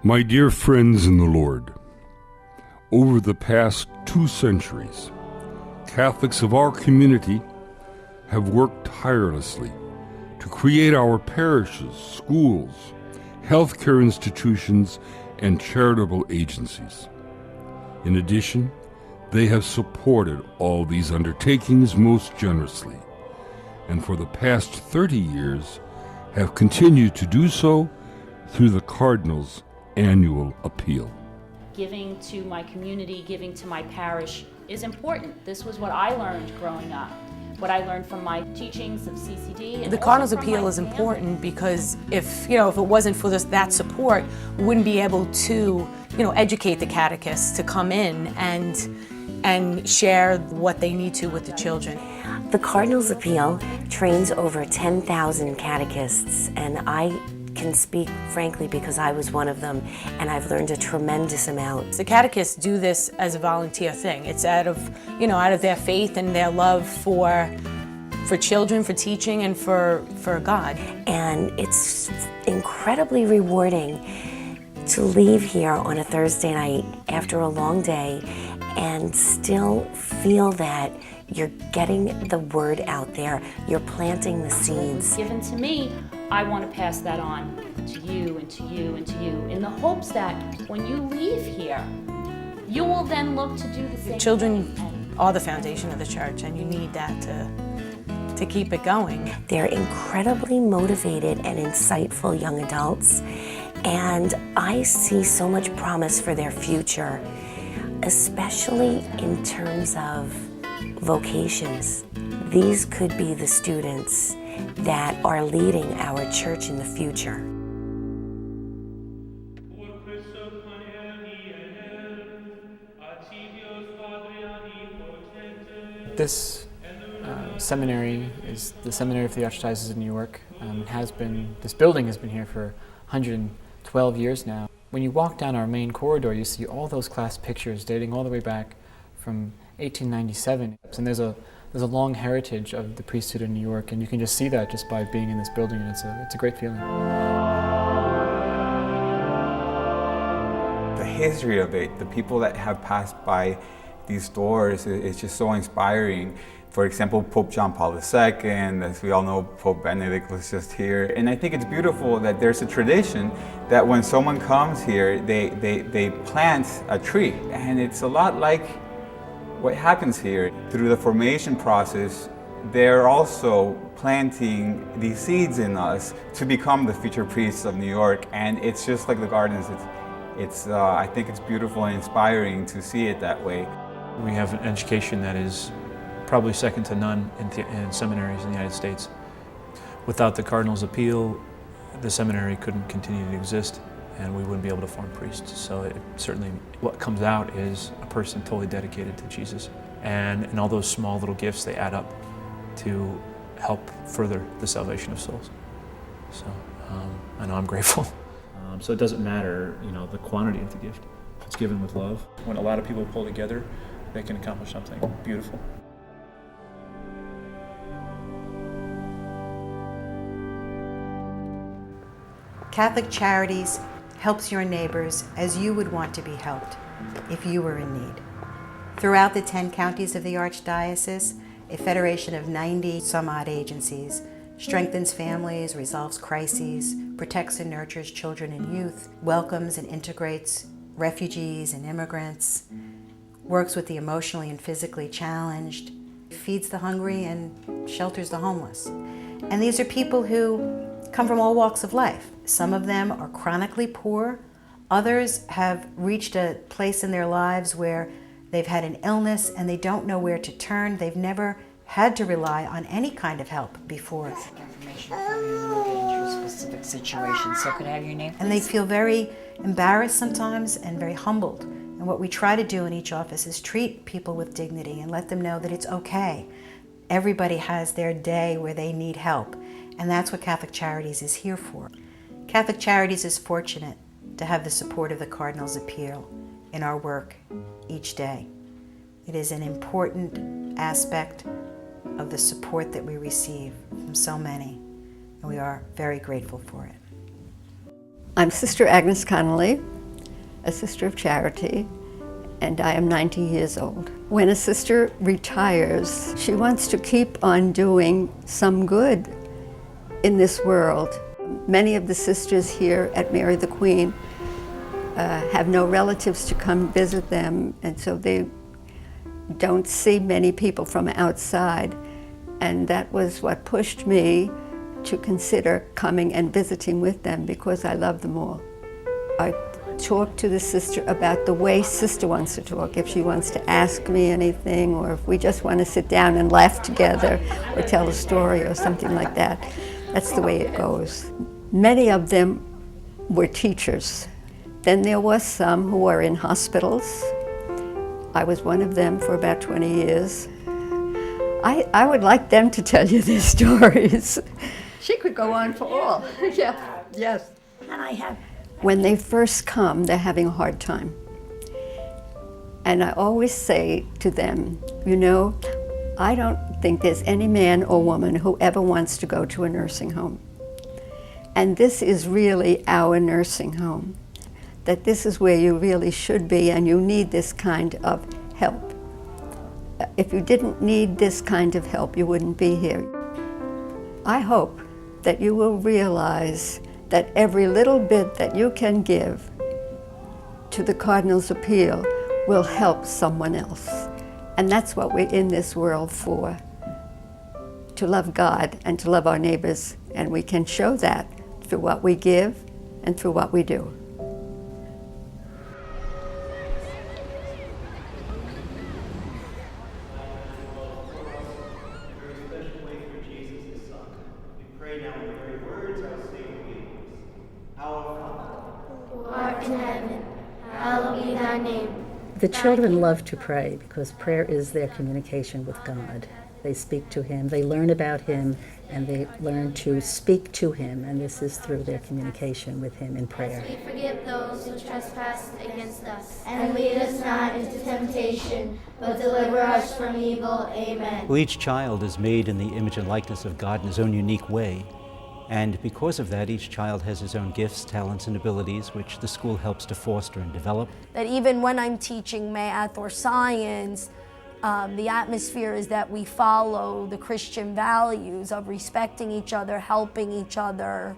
My dear friends in the Lord, over the past 2 centuries, Catholics of our community have worked tirelessly to create our parishes, schools, healthcare institutions, and charitable agencies. In addition, they have supported all these undertakings most generously, and for the past 30 years have continued to do so through the Cardinal's annual appeal. Giving to my community, giving to my parish is important. This was what I learned growing up, what I learned from my teachings of CCD. The Cardinal's appeal is important because if it wasn't for that support, we wouldn't be able to, educate the catechists to come in and share what they need to with the children. The Cardinal's appeal trains over 10,000 catechists, and I can speak frankly because I was one of them, and I've learned a tremendous amount. The catechists do this as a volunteer thing. It's out of their faith and their love for children, for teaching, and for God. And it's incredibly rewarding to leave here on a Thursday night after a long day and still feel that you're getting the word out there, you're planting the seeds. Given to me, I want to pass that on to you and to you and to you, in the hopes that when you leave here, you will then look to do the same. Children are the foundation of the church, and you need that to keep it going. They're incredibly motivated and insightful young adults, and I see so much promise for their future, especially in terms of vocations. These could be the students that are leading our church in the future. This seminary is the seminary of the Archdiocese of New York. This building has been here for 112 years now. When you walk down our main corridor, you see all those class pictures dating all the way back from 1897. And there's a long heritage of the priesthood in New York, and you can just see that just by being in this building, and it's a great feeling. The history of it, the people that have passed by these doors, is just so inspiring. For example, Pope John Paul II, as we all know, Pope Benedict was just here. And I think it's beautiful that there's a tradition that when someone comes here, they plant a tree. And it's a lot like what happens here. Through the formation process, they're also planting these seeds in us to become the future priests of New York. And it's just like the gardens. I think it's beautiful and inspiring to see it that way. We have an education that is probably second to none in seminaries in the United States. Without the Cardinal's appeal, the seminary couldn't continue to exist, and we wouldn't be able to form priests. So certainly what comes out is a person totally dedicated to Jesus. And all those small little gifts, they add up to help further the salvation of souls. So I know I'm grateful. So it doesn't matter, the quantity of the gift. It's given with love. When a lot of people pull together, they can accomplish something beautiful. Catholic Charities helps your neighbors as you would want to be helped if you were in need. Throughout the 10 counties of the Archdiocese, a federation of 90 some odd agencies strengthens families, resolves crises, protects and nurtures children and youth, welcomes and integrates refugees and immigrants, works with the emotionally and physically challenged, feeds the hungry and shelters the homeless. And these are people who come from all walks of life. Some of them are chronically poor. Others have reached a place in their lives where they've had an illness and they don't know where to turn. They've never had to rely on any kind of help before. Information from you when you get into a specific situation. So could I have your name, please? And they feel very embarrassed sometimes and very humbled. And what we try to do in each office is treat people with dignity and let them know that it's okay. Everybody has their day where they need help. And that's what Catholic Charities is here for. Catholic Charities is fortunate to have the support of the Cardinal's appeal in our work each day. It is an important aspect of the support that we receive from so many, and we are very grateful for it. I'm Sister Agnes Connolly, a Sister of Charity, and I am 90 years old. When a sister retires, she wants to keep on doing some good in this world. Many of the sisters here at Mary the Queen have no relatives to come visit them, and so they don't see many people from outside. And that was what pushed me to consider coming and visiting with them, because I love them all. I talk to the sister about the way Sister wants to talk, if she wants to ask me anything, or if we just want to sit down and laugh together or tell a story or something like that. That's the way it goes. Many of them were teachers. Then there was some who were in hospitals. I was one of them for about 20 years. I would like them to tell you their stories. She could go on for all. Yeah, yes. And I have. When they first come, they're having a hard time. And I always say to them, you know, I don't think there's any man or woman who ever wants to go to a nursing home. And this is really our nursing home. That this is where you really should be, and you need this kind of help. If you didn't need this kind of help, you wouldn't be here. I hope that you will realize that every little bit that you can give to the Cardinal's appeal will help someone else. And that's what we're in this world for, to love God and to love our neighbors. And we can show that through what we give and through what we do. The children love to pray because prayer is their communication with God. They speak to Him, they learn about Him, and they learn to speak to Him, and this is through their communication with Him in prayer. We forgive those who trespass against us, and lead us not into temptation, but deliver us from evil. Amen. Well, each child is made in the image and likeness of God in his own unique way. And because of that, each child has his own gifts, talents, and abilities, which the school helps to foster and develop. That even when I'm teaching math or science, the atmosphere is that we follow the Christian values of respecting each other, helping each other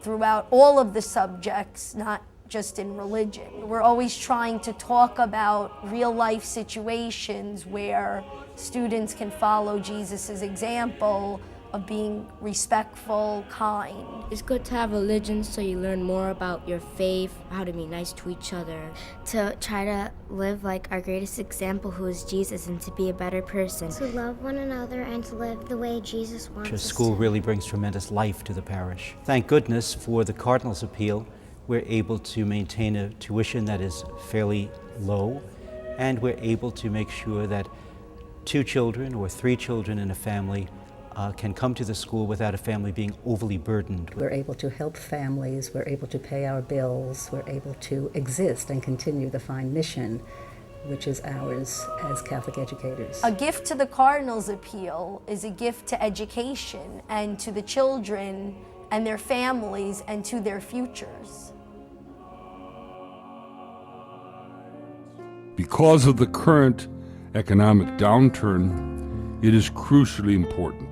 throughout all of the subjects, not just in religion. We're always trying to talk about real-life situations where students can follow Jesus' example of being respectful, kind. It's good to have religion so you learn more about your faith, how to be nice to each other. To try to live like our greatest example, who is Jesus, and to be a better person. To love one another and to live the way Jesus wants us to. School really brings tremendous life to the parish. Thank goodness for the Cardinal's appeal. We're able to maintain a tuition that is fairly low, and we're able to make sure that 2 children or 3 children in a family can come to the school without a family being overly burdened. We're able to help families, we're able to pay our bills, we're able to exist and continue the fine mission which is ours as Catholic educators. A gift to the Cardinal's appeal is a gift to education and to the children and their families and to their futures. Because of the current economic downturn, it is crucially important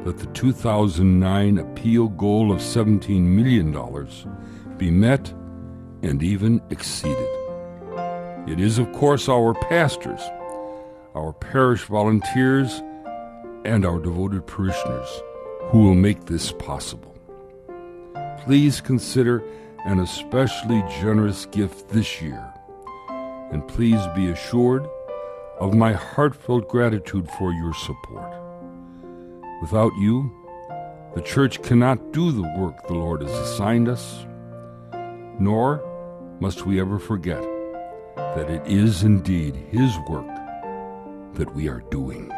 that the 2009 appeal goal of $17 million be met and even exceeded. It is, of course, our pastors, our parish volunteers, and our devoted parishioners who will make this possible. Please consider an especially generous gift this year, and please be assured of my heartfelt gratitude for your support. Without you, the Church cannot do the work the Lord has assigned us, nor must we ever forget that it is indeed His work that we are doing.